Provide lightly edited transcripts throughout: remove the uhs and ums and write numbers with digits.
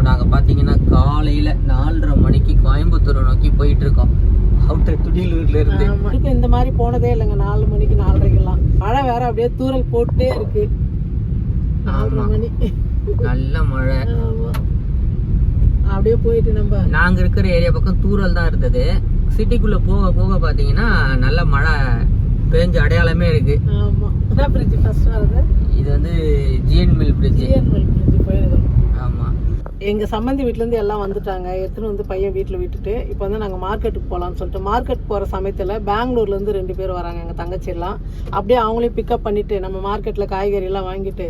இப்போ நாங்கள் பார்த்தீங்கன்னா காலையில் 4:30 மணிக்கு கோயம்புத்தூரை நோக்கி போயிட்டுருக்கோம். அவுட்டர் துடியலூர்ல இருந்து. இப்போ இந்த மாதிரி போனதே இல்லைங்க. 4 மணிக்கு 4:30க்கெல்லாம் மழை வேற அப்படியே தூரல் போட்டே இருக்கு. 4:30 மணி நல்ல மழை. அப்படியே போயிட்டு நாங்கள் இருக்கிற ஏரியா பக்கம் தூரல் தான் இருந்தது. சிட்டிக்குள்ளே போக போக பார்த்தீங்கன்னா நல்ல மழை பெஞ்ச அடையாளமே இருக்கு. ஆமாம். என்ன பிரிட்ஜ் ஃபர்ஸ்ட் வருது? இது வந்து ஜிஎன் மில் பிரிட்ஜ். போயிருக்கோம். ஆமாம். எங்கள் சம்மந்தி வீட்டிலேருந்து எல்லாம் வந்துட்டாங்க. எடுத்துன்னு வந்து பையன் வீட்டில் விட்டுட்டு இப்போ வந்து நாங்கள் மார்க்கெட்டுக்கு போகலான்னு சொல்லிட்டு மார்க்கெட் போகிற சமயத்தில் பெங்களூர்லேருந்து 2 பேர் வராங்க. எங்கள் தங்கச்சியெல்லாம் அப்படியே அவங்களையும் பிக்கப் பண்ணிவிட்டு நம்ம மார்க்கெட்டில் காய்கறியெல்லாம் வாங்கிட்டு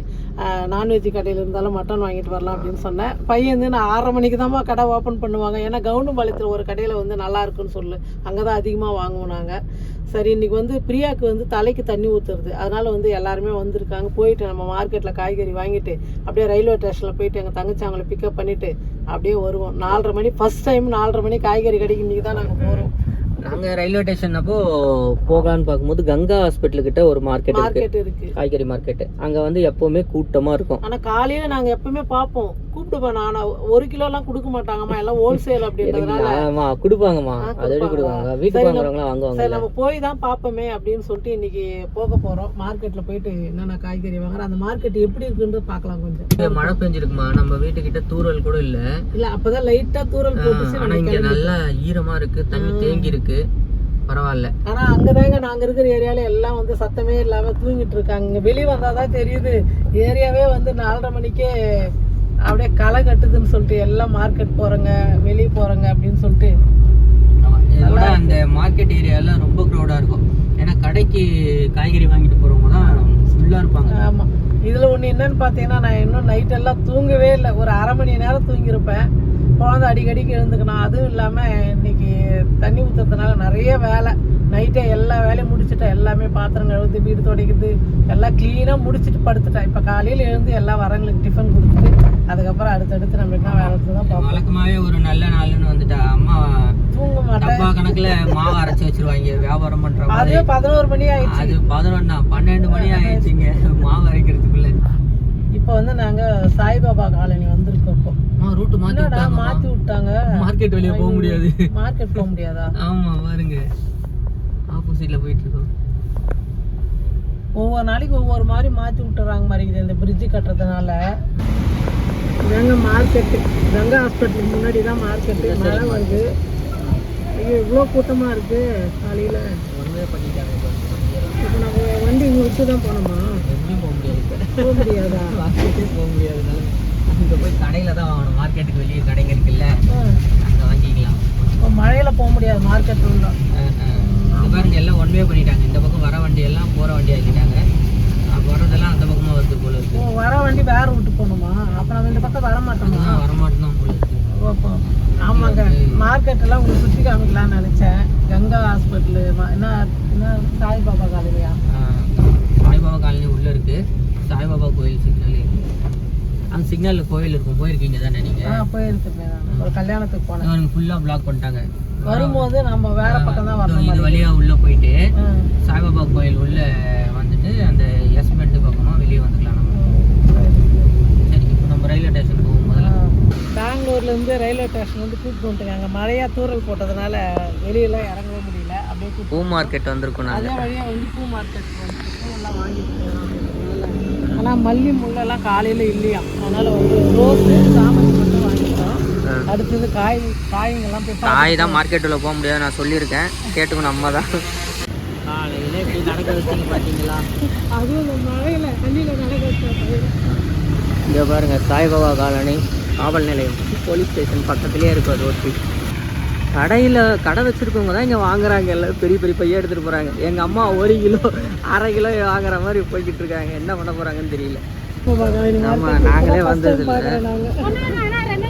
நான்வெஜ் கடையில் இருந்தாலும் மட்டன் வாங்கிட்டு வரலாம் அப்படின்னு சொன்னேன். பையன் வந்து நான் 6:30 மணிக்கு தான் கடை ஓப்பன் பண்ணுவாங்க. ஏன்னா கவுண்டம்பாளையத்தில் ஒரு கடையில் வந்து நல்லா இருக்குன்னு சொல்லு, அங்கே தான் அதிகமாக வாங்குவோம் நாங்கள். சரி, இன்றைக்கி வந்து பிரியாவுக்கு வந்து தலைக்கு தண்ணி ஊற்றுறது, அதனால் வந்து எல்லாருமே வந்திருக்காங்க. போயிட்டு நம்ம மார்க்கெட்டில் காய்கறி வாங்கிட்டு அப்படியே ரயில்வே ஸ்டேஷனில் போயிட்டு எங்கள் தங்கச்சி அவங்கள பிக்கப் பண்ணிவிட்டு அப்படியே வருவோம். 4:30 மணி ஃபஸ்ட் டைம் 4:30 மணி காய்கறி கடைக்கு இன்றைக்கி தான் நாங்கள் போகிறோம். நாங்கள் ரயில்வே ஸ்டேஷன் அப்போ போகலான்னு பார்க்கும்போது கங்கா ஹாஸ்பிட்டல் கிட்ட ஒரு மார்க்கெட் இருக்கு, காய்கறி மார்க்கெட். அங்கே வந்து எப்போவுமே கூட்டமாக இருக்கும். ஆனால் காலையில் நாங்கள் எப்பவுமே பார்ப்போம், கூப்பிட்டுப்போம். ஆனால் 1 கிலோலாம் கொடுக்க மாட்டாங்கம்மா, எல்லாம் ஹோல்சேல் அப்படின்றதுனால. ஆமாம், கொடுப்பாங்கம்மா, அதோட கொடுப்பாங்க. வீட்டுக்கு வாங்குறவங்களாம் வாங்குவாங்க. சரி, நம்ம போய் தான் பார்ப்போமே அப்படின்னு சொல்லிட்டு இன்னைக்கு போக போகிறோம். மார்க்கெட்டில் போயிட்டு என்னென்ன காய்கறி வாங்குறோம், அந்த மார்க்கெட் எப்படி இருக்குன்னு பார்க்கலாம். கொஞ்சம் மழை பெஞ்சிருக்குமா, நம்ம வீட்டுக்கிட்ட தூரல் கூட இல்லை. அப்போதான் லைட்டாக தூரல் போட்டுச்சு. ஆனால் இங்கே நல்லா ஈரமாக இருக்குது, தண்ணி தேங்கி இருக்கு, பரவாயில்ல. ஆனா அங்கதாங்க நாங்க இருக்கிற ஏரியால எல்லாம் வந்து சத்தமே இல்லாம தூங்கிட்டு இருக்காங்க. வெளியே வந்தாதான் தெரியுது ஏரியாவே வந்து 4:30 மணிக்கே அப்படியே களை கட்டுதுன்னு சொல்லிட்டு எல்லாம் மார்க்கெட் போறங்க, வெளியே போறங்க அப்படின்னு சொல்லிட்டு. அந்த மார்க்கெட் ஏரியாலாம் ரொம்ப க்ரௌடா இருக்கும். ஏன்னா கடைக்கு காய்கறி வாங்கிட்டு போறவங்க தான் ஃபுல்லா இருப்பாங்க. ஆமா. இதுல ஒண்ணு என்னன்னு பாத்தீங்கன்னா, நான் இன்னும் நைட் எல்லாம் தூங்கவே இல்லை. ஒரு 1/2 மணி நேரம் தூங்கியிருப்பேன். குழந்தை அடிக்கடிக்கு எழுந்துக்கணும். அதுவும் இல்லாமல் இன்னைக்கு தண்ணி ஊற்றுறதுனால நிறைய வேலை. நைட்டே எல்லா வேலையும் முடிச்சுட்டேன். எல்லாமே பாத்திரம் கழுவுது, வீடு துடைக்குது, எல்லாம் க்ளீனாக முடிச்சுட்டு படுத்துட்டேன். இப்போ காலையில் எழுந்து எல்லாம் வரவங்களுக்கு டிஃபன் கொடுத்துட்டு அதுக்கப்புறம் அடுத்தடுத்து நம்ம என்ன வேலை தான் பார்ப்போம். வழக்கமாகவே ஒரு நல்ல நாள்னு வந்துட்டா அம்மா தூங்க மாட்டேன். கணக்கில் மாவு அரைச்சி வச்சிருவாங்க வியாபாரம் பண்ணுறாங்க. அது 11 மணி ஆயிடுச்சு. அது 12 மணி ஆயிடுச்சுங்க மாவு அரைக்கிறதுக்குள்ள. இப்போ வந்து நாங்கள் சாய்பாபா காலனி வந்திருக்கோம். இப்போ ரூட் மாற்றி விட்டாங்க. மார்க்கெட் வெளியே போக முடியாது. மார்க்கெட் போக முடியாதா? ஆமா, பாருங்க ஆப்போசிட்ல போயிட்டு இருக்கோம். ஒவ்வொரு நாளைக்கு ஒவ்வொரு மாதிரி மாற்றி விட்டுறாங்க மாதிரி இந்த பிரிட்ஜு கட்டுறதுனால. இதாங்க மார்க்கெட்டு, கங்கா ஹாஸ்பிட்டலுக்கு முன்னாடி தான் மார்க்கெட்டு. மழை வருது. ஐயோ, இவ்வளோ கூட்டமாக இருக்குது காலையில். ஒன்றுமே பண்ணிட்டாங்க. இப்போ நம்ம வண்டி இங்கே விட்டு தான் போனோமா? எங்கேயும் போக முடியாது. போக முடியாதா? மார்க்கெட்டே போக முடியாதுனால இங்கே போய் கடையில் தான் வாங்கணும். மார்க்கெட்டுக்கு வெளியே கடைங்க இருக்குல்ல, அங்கே வாங்கிக்கலாம். இப்போ மழையில் போக முடியாது மார்க்கெட் உள்ள. பாருங்க எல்லாம் ஒன்வே பண்ணிட்டாங்க. இந்த பக்கம் வர வண்டி எல்லாம் போகிற வண்டி ஆக்கிட்டாங்க. வரதெல்லாம் அந்த பக்கமாக வருது போல இருக்கு. வர வண்டி வேற விட்டு போகணுமா? அப்போ நம்ம இந்த பக்கம் வரமாட்டோமா? வரமாட்டோம் தான் போல இருக்கு. ஓப்போ. ஆமாங்க, மார்க்கெட்டெல்லாம் உங்களுக்கு சுற்றி காமிக்கலான்னு நினச்சேன். கங்கா ஹாஸ்பிட்டலு என்ன சாய்பாபா காலனியா? சாய்பாபா காலனி உள்ளே இருக்குது. சாய்பாபா கோயில் சிக்னல் இருக்குது. அந்த சிக்னலில் கோயில் இருக்கும். போயிருக்கீங்க தானே நீங்கள்? போயிருக்கேன். ஒரு கல்யாணத்துக்கு போனேன். ஃபுல்லாக பிளாக் பண்ணிட்டாங்க. வரும்போது நம்ம வேற பக்கம் தான் வரணும். இது வழியாக உள்ளே போயிட்டு சாய்பாபா கோயில் உள்ளே வந்துட்டு அந்த எஸ்பெண்ட் பக்கமாக வெளியே வந்துக்கலாம் நம்ம. சரி, இப்போ நம்ம ரயில்வே ஸ்டேஷன் போகும் முதல்ல. பெங்களூர்லேருந்து ரயில்வே ஸ்டேஷன் வந்து கூப்பிட்டு வந்துட்டாங்க. மழையாக தூரல் போட்டதுனால வெளியெல்லாம் இறங்கவே முடியல. அப்படியே பூ மார்க்கெட் வந்திருக்கும். அதே வழியாக வந்து பூ மார்க்கெட் வந்து பூவெல்லாம் வாங்கிட்டு. ஆனால் மல்லி முள்ளெல்லாம் காலையில் இல்லையா, அதனால் வந்து ரோஸு சாமந்தி மட்டும் வாங்கிட்டோம். அடுத்தது காய்ங்கெல்லாம் போய் காய் தான் மார்க்கெட்டில் போக முடியாது நான் சொல்லியிருக்கேன். கேட்டுக்கணும் நம்ம தான். காலையில் இப்படி நடக்க வச்சிங்க பார்த்தீங்களா? அதுவும் இந்த மழையில் தண்ணியில் நடக்க வச்சோம். இங்கே பாருங்கள், சாய்பாபா காலனி காவல் நிலையம் போலீஸ் ஸ்டேஷன் பக்கத்துலேயே இருக்கும். அது ஒட்டி கடை வச்சுருக்கவங்க தான் இங்கே வாங்குறாங்க. எல்லாம் பெரிய பெரிய பையன் எடுத்துகிட்டு போகிறாங்க. எங்கள் அம்மா 1 கிலோ 1/2 கிலோ வாங்குற மாதிரி போய்கிட்டு இருக்காங்க. என்ன பண்ண போகிறாங்கன்னு தெரியல. ஆமாம், நாங்களே வந்தது இல்லை.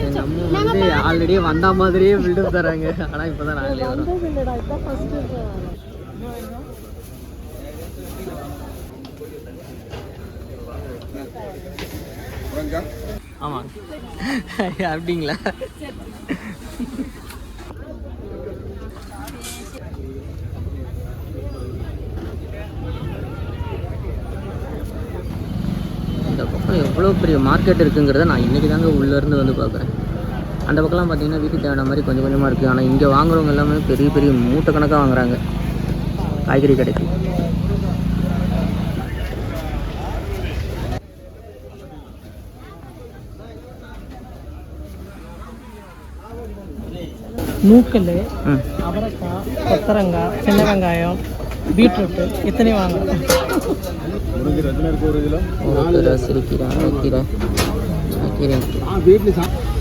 எங்கள் அம்மா வந்து ஆல்ரெடி வந்த மாதிரியே பில்டப் தராங்க. ஆனால் இப்போ தான் நாங்களே வரோம். ஆமாம், அப்படிங்களா? இந்த பக்கம் எவ்வளோ பெரிய மார்க்கெட் இருக்குங்கிறத நான் இன்றைக்கி தாங்க உள்ளேருந்து வந்து பார்க்குறேன். அந்த பக்கம்லாம் பார்த்தீங்கன்னா வீட்டுக்கு தேவையான மாதிரி கொஞ்சம் கொஞ்சமாக இருக்குது. ஆனால் இங்கே வாங்குறவங்க எல்லாமே பெரிய பெரிய மூட்டை கணக்காக வாங்குறாங்க காய்கறி கடைக்கு. நூக்கல், அவரைக்காய், கொத்தரங்காய், சின்ன வெங்காயம், பீட்ரூட்டு இத்தனை வாங்கணும். ஒரு சிறுக்கீரை, அரைக்கீரை, கீரை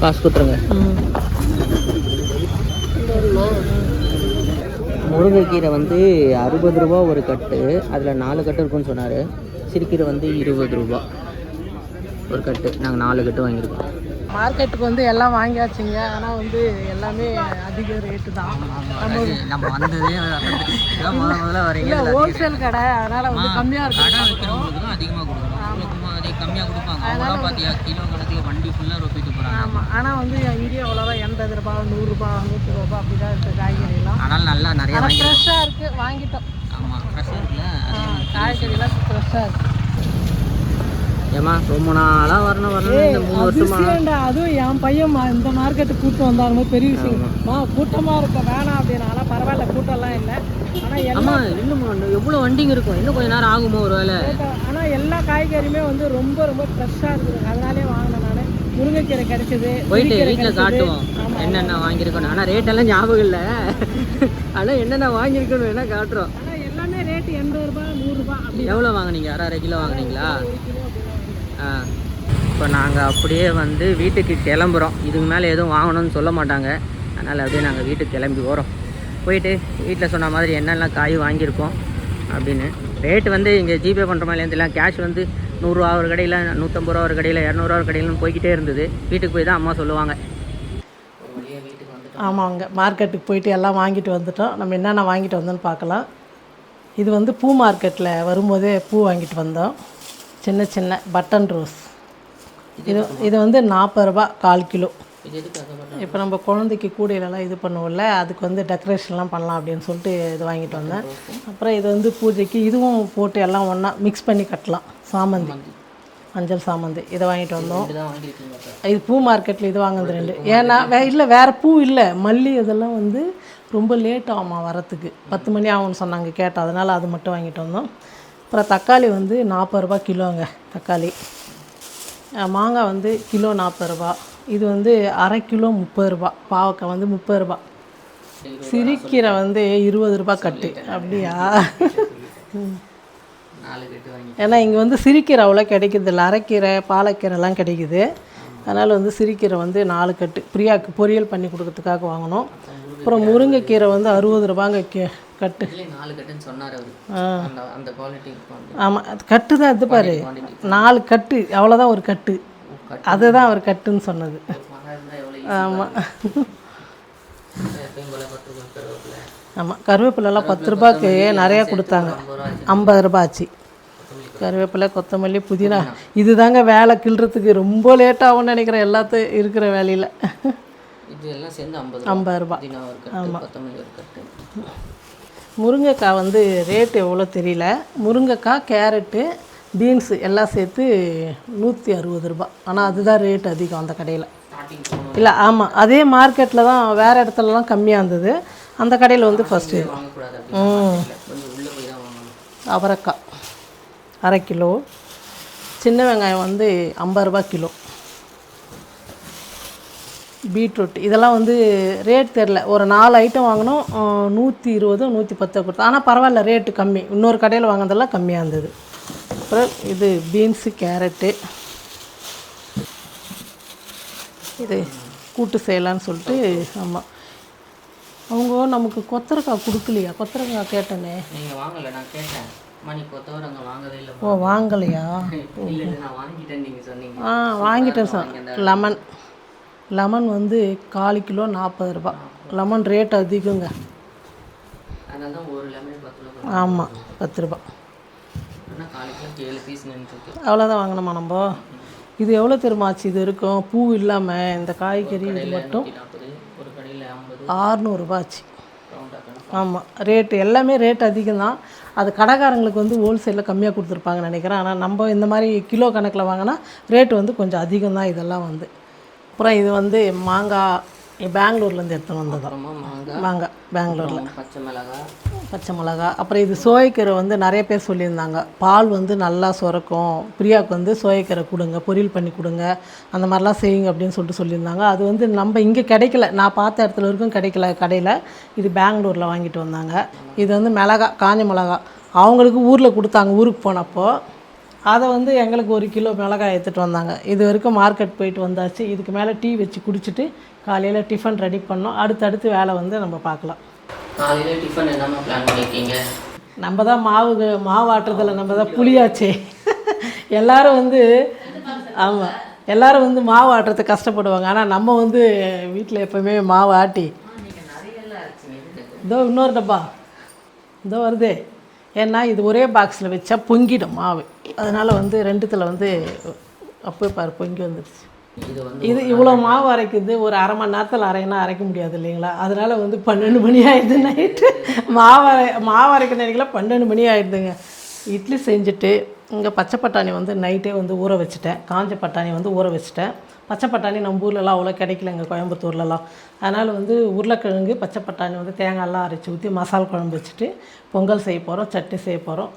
காசு கொடுத்துருங்க. முருங்கைக்கீரை வந்து 60 ரூபா ஒரு கட்டு, அதில் 4 கட்டு இருக்குன்னு சொன்னார். சிறுக்கீரை வந்து 20 ரூபா ஒரு கட்டு. நாங்கள் 4 கட்டு வாங்கியிருக்கோம். மார்க்கெட்டுக்கு வந்து எல்லாம் வாங்கியாச்சுங்க. ஆனால் வந்து எல்லாமே அதிக ரேட்டு தான். நம்ம வந்ததே முதல்ல வரீங்க, ஹோல்சேல் கடை, அதனால் வந்து கம்மியாக இருக்கும். கடை வைக்கிறவங்களுக்கு தான் அதிகமாக கொடுக்கணும், அதே கம்மியாக கொடுப்பாங்க. அதெல்லாம் பார்த்தியா கிலோ கணக்கில் வண்டி ஃபுல்லாக ரொப்பிட்டு போகிறாங்க. ஆமாம், ஆனால் வந்து இங்கே அவ்வளோவா 80 ரூபா, 100 ரூபா, 100 ரூபா அப்படி தான் இருக்குது காய்கறிலாம். ஆனால் நல்லா நிறையா ஃப்ரெஷ்ஷாக இருக்குது, வாங்கிட்டோம். ஆமாம், ஃப்ரெஷ்ஷாக இருக்குல்ல, காய்கறிலாம் ஃப்ரெஷ்ஷாக இருக்குது. ஏமா ரொம்ப நாளாக வரணும் இந்த 3 வருஷமா. அதுவும் என் பையன் இந்த மார்க்கெட்டுக்கு கூட்டம் வந்தாருமே பெரிய விஷயமா. கூட்டமாக இருக்க வேணாம் அப்படின்னால பரவாயில்ல, கூட்டம்லாம் இல்லை. ஆனால் இன்னும் எவ்வளோ வண்டிங்க இருக்கும், இன்னும் கொஞ்சம் நேரம் ஆகுமோ ஒரு வேலை. ஆனால் எல்லா காய்கறியுமே வந்து ரொம்ப ரொம்ப ஃப்ரெஷ்ஷாக இருக்குது. அதனாலே வாங்கினேன் நான். முருங்கைக்கீரை கிடைச்சிது, போயிட்டு வீட்டில் காட்டுவோம் என்னென்ன வாங்கியிருக்கணும். ஆனால் ரேட்டெல்லாம் ஞாபகம் இல்லை, ஆனால் என்னென்ன வாங்கியிருக்கணும் வேணா காட்டுறோம். ஆனால் எல்லாமே ரேட்டு 80 ரூபா, 100 ரூபா அப்படி. எவ்வளோ வாங்கினீங்க? 1/2 கிலோ வாங்கினீங்களா? இப்போ நாங்கள் அப்படியே வந்து வீட்டுக்கு கிளம்புறோம். இதுக்கு மேலே எதுவும் வாங்கணும்னு சொல்ல மாட்டாங்க, அதனால் அப்படியே நாங்கள் வீட்டுக்கு கிளம்பி வரோம். போயிட்டு வீட்டில் சொன்ன மாதிரி என்னெல்லாம் காய் வாங்கியிருக்கோம் அப்படின்னு ரேட்டு வந்து இங்கே ஜிபே பண்ணுற மாதிரி எல்லாம் கேஷ் வந்து 100 ரூபா ஒரு கடையில், 150 ரூபா ஒரு கடையில், 200 ரூபா ஒரு கடையிலும் போய்கிட்டே இருந்தது. வீட்டுக்கு போய் தான் அம்மா சொல்லுவாங்க. ஆமாங்க, மார்க்கெட்டுக்கு போயிட்டு எல்லாம் வாங்கிட்டு வந்துட்டோம். நம்ம என்னென்ன வாங்கிட்டு வந்தோன்னு பார்க்கலாம். இது வந்து பூ மார்க்கெட்டில் வரும்போதே பூ வாங்கிட்டு வந்தோம். சின்ன சின்ன பட்டன் ரோஸ். இது வந்து 40 ரூபா 1/4 கிலோ. இப்போ நம்ம குழந்தைக்கு கூடையிலலாம் இது பண்ணுவோம்ல, அதுக்கு வந்து டெக்கரேஷன்லாம் பண்ணலாம் அப்படின்னு சொல்லிட்டு இது வாங்கிட்டு வந்தேன். அப்புறம் இது வந்து பூஜைக்கு இதுவும் போட்டு எல்லாம் ஒன்றா மிக்ஸ் பண்ணி கட்டலாம். சாமந்தி, மஞ்சள் சாமந்தி, இதை வாங்கிட்டு வந்தோம். இது பூ மார்க்கெட்டில் இது வாங்கினது 2. ஏன்னா இல்லை வேறு பூ இல்லை, மல்லி இதெல்லாம் வந்து ரொம்ப லேட் ஆகுமா வரத்துக்கு, 10 மணி ஆகும்னு சொன்னாங்க கேட்டோம். அதனால் அது மட்டும் வாங்கிட்டு வந்தோம். அப்புறம் தக்காளி வந்து 40 ரூபா கிலோங்க தக்காளி. மாங்காய் வந்து கிலோ 40 ரூபா. இது வந்து 1/2 கிலோ 30 ரூபா. பாவக்காய் வந்து 30 ரூபா. சிறுக்கீரை வந்து 20 ரூபா கட்டு. அப்படியா? ஏன்னா இங்கே வந்து சிறுக்கீரை அவ்வளோ கிடைக்கிது இல்லை, அரைக்கீரை பாலக்கீரைலாம் கிடைக்குது. அதனால் வந்து சிறுக்கீரை வந்து 4 கட்டு பிரியாவுக்கு பொரியல் பண்ணி கொடுக்கறதுக்காக வாங்கினோம். அப்புறம் முருங்கைக்கீரை வந்து 60 ரூபாங்க கட்டு. 4 கட்டுன்னு சொன்னார் அவர். அந்த குவாலிட்டி. ஆமாம், அது கட்டு தான். இது பாரு, 4 கட்டு, அவ்வளோதான் ஒரு கட்டு. அதுதான் அவர் கட்டுன்னு சொன்னது. ஆமாம் ஆமாம், கருவேப்பிலெல்லாம் 10 ரூபாய்க்கு நிறையா கொடுத்தாங்க. 50 ரூபா ஆச்சு. கருவேப்பிலை, கொத்தமல்லி, புதினா. இது தாங்க வேலை கிள்றதுக்கு ரொம்ப லேட்டாகும்னு நினைக்கிறேன் எல்லாத்தையும் இருக்கிற வேலையில். இதெல்லாம் சேர்ந்து 50 ரூபா. ஆமாம். முருங்கைக்காய் வந்து ரேட்டு எவ்வளோ தெரியல. முருங்கைக்காய், கேரட்டு, பீன்ஸு எல்லாம் சேர்த்து 160 ரூபா. ஆனால் அதுதான் ரேட் அதிகம் அந்த கடையில். இல்லை, ஆமாம், அதே மார்க்கெட்டில் தான் வேறு இடத்துலலாம் கம்மியாக இருந்தது. அந்த கடையில் வந்து ஃபஸ்ட்டு. அவரைக்காய் 1/2 கிலோ. சின்ன வெங்காயம் வந்து 50 ரூபா கிலோ. பீட்ரூட் இதெல்லாம் வந்து ரேட் தெரில. ஒரு 4 ஐட்டம் வாங்கினோம், 120 110 கொடுத்தோம். ஆனால் பரவாயில்ல, ரேட்டு கம்மி. இன்னொரு கடையில் வாங்கினதெல்லாம் கம்மியாக இருந்தது. அப்புறம் இது பீன்ஸு, கேரட்டு. இது கூட்டு செய்யலான்னு சொல்லிட்டு. ஆமாம், அவங்க நமக்கு கொத்தரக்காய் கொடுக்கலையா? கொத்தரக்காய் கேட்டேனே. நீங்கள் வாங்கலை, நான் கேட்டேன். ஓ, வாங்கலையா? வாங்கிட்டேன் சார். லெமன் வந்து 1/4 கிலோ 40 ரூபா. லெமன் ரேட் அதிகங்க. ஆமாம், 10 ரூபா. அவ்வளோதான் வாங்கினோமா நம்ம. இது எவ்வளோ தெரியுமாச்சு? இது இருக்கும் பூ இல்லாமல் இந்த காய்கறி இது மட்டும் 600 ரூபா ஆச்சு. ஆமாம், ரேட்டு எல்லாமே ரேட் அதிகம்தான். அது கடைக்காரங்களுக்கு வந்து ஹோல்சேலில் கம்மியாக கொடுத்துருப்பாங்கன்னு நினைக்கிறேன். ஆனால் நம்ம இந்த மாதிரி கிலோ கணக்கில் வாங்கினா ரேட்டு வந்து கொஞ்சம் அதிகம்தான் இதெல்லாம் வந்து. அப்புறம் இது வந்து மாங்காய் பெங்களூர்லேருந்து எடுத்துன்னு வந்தது. அப்புறமா மாங்காய் பெங்களூரில். பச்சை மிளகா. அப்புறம் இது சோயக்கீரை வந்து நிறைய பேர் சொல்லியிருந்தாங்க, பால் வந்து நல்லா சுரக்கும், பிரியாவுக்கு வந்து சோயக்கீரை கொடுங்க, பொரியல் பண்ணி கொடுங்க, அந்த மாதிரிலாம் செய்யுங்க அப்படின்னு சொல்லியிருந்தாங்க. அது வந்து நம்ம இங்கே கிடைக்கல, நான் பார்த்த இடத்துல வரைக்கும் கிடைக்கல கடையில். இது பெங்களூரில் வாங்கிட்டு வந்தாங்க. இது வந்து காஞ்ச மிளகா அவங்களுக்கு ஊரில் கொடுத்தாங்க, ஊருக்கு போனப்போ. அதை வந்து எங்களுக்கு 1 கிலோ மிளகாய் எடுத்துகிட்டு வந்தாங்க. இது வரைக்கும் மார்க்கெட் போயிட்டு வந்தாச்சு. இதுக்கு மேலே டீ வச்சு குடிச்சிட்டு காலையில் டிஃபன் ரெடி பண்ணோம். அடுத்தடுத்து வேலை வந்து நம்ம பார்க்கலாம். காலையில் டிஃபன் என்னமா பிளான் பண்ணியிருக்கீங்க? நம்ம தான் மாவு ஆட்டுறதில்ல, நம்ம தான் புளியாச்சே. எல்லோரும் வந்து ஆமாம், எல்லோரும் வந்து மாவு ஆட்டுறதுக்கு கஷ்டப்படுவாங்க. ஆனால் நம்ம வந்து வீட்டில் எப்போவுமே மாவு ஆட்டி இதோ இன்னொரு டப்பா இதோ வருதே. ஏன்னா இது ஒரே பாக்ஸில் வச்சா பொங்கிடும் மாவு. அதனால் வந்து 2த்தில் வந்து அப்போ பாரு பொங்கி வந்துடுச்சு. இது இவ்வளோ மாவு அரைக்குது, ஒரு அரை மணி நேரத்தில் அரைக்க முடியாது இல்லைங்களா? அதனால் வந்து 12 மணி ஆகிடுது நைட்டு. மாவு அரைக்க நினைக்கல 12 மணி ஆகிடுதுங்க. இட்லி செஞ்சுட்டு இங்கே பச்சை பட்டாணி வந்து நைட்டே வந்து ஊற வச்சுட்டேன். காஞ்ச பட்டாணி வந்து ஊற வச்சுட்டேன். பச்சை பட்டாணி நம்ம ஊர்லலாம் அவ்வளோ கிடைக்கலங்க, கோயம்புத்தூர்லலாம். அதனால் வந்து உருளைக்கிழங்கு பச்சை பட்டாணி வந்து தேங்காயெல்லாம் அரைச்சி ஊற்றி மசாலா குழம்பு வச்சுட்டு பொங்கல் செய்ய போகிறோம், சட்னி செய்ய போகிறோம்.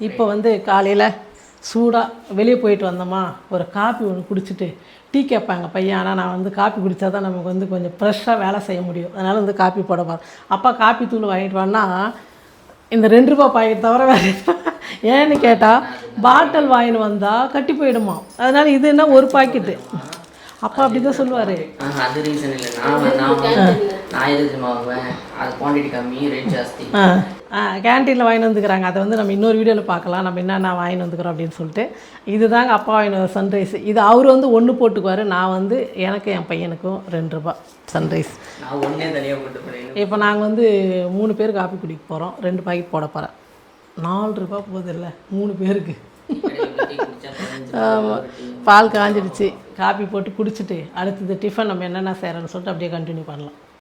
இப்போ வந்து காலையில் சூடாக வெளியே போயிட்டு வந்தோமா, ஒரு காப்பி ஒன்று குடிச்சிட்டு டீ கேட்பாங்க பையன். ஆனால் நான் வந்து காப்பி குடித்தா தான் நமக்கு வந்து கொஞ்சம் ஃப்ரெஷ்ஷாக வேலை செய்ய முடியும். அதனால் வந்து காப்பி போட போகிறேன். அப்பா காப்பி தூள் வாங்கிட்டு வான்னா இந்த 2 ரூபா பாக்கெட் தவிர வேறு ஏன்னு கேட்டால் பாட்டில் வாங்கிட்டு வந்தால் கட்டி போயிடுமா. அதனால் இது என்ன ஒரு பாக்கெட்டு. அப்பா அப்படி தான் சொல்லுவார். அது ரீசன் இல்லை, நான் எதுக்கு வாங்குவேன், அது குவான்டிட்டி கம்மி, ரேட் ஜாஸ்தி. கேன்டீனில் வாங்கிட்டு வந்துக்கிறாங்க. அதை வந்து நம்ம இன்னொரு வீடியோவில் பார்க்கலாம், நம்ம என்னென்ன வாங்கிட்டு வந்துக்கிறோம் அப்படின்னு சொல்லிட்டு. இதுதாங்க அப்பா வாங்கின சன்ரைஸ். இது அவர் வந்து 1 போட்டுக்குவார், நான் வந்து எனக்கு என் பையனுக்கும் 2 ரூபா சன்ரைஸ். நான் ஒன்றே தனியாக போட்டு. இப்போ நாங்கள் வந்து 3 பேர் காப்பி குடிக்க போகிறோம். 2 பாக்கெட் போட போகிறேன். 4 ரூபா போகுது இல்லை 3 பேருக்கு. ஆமாம், பால் காஞ்சிடுச்சு. காப்பி போட்டு குடிச்சிட்டு அடுத்தது டிஃபன் நம்ம என்னென்ன செய்கிறோன்னு சொல்லிட்டு அப்படியே கண்டினியூ பண்ணலாம்.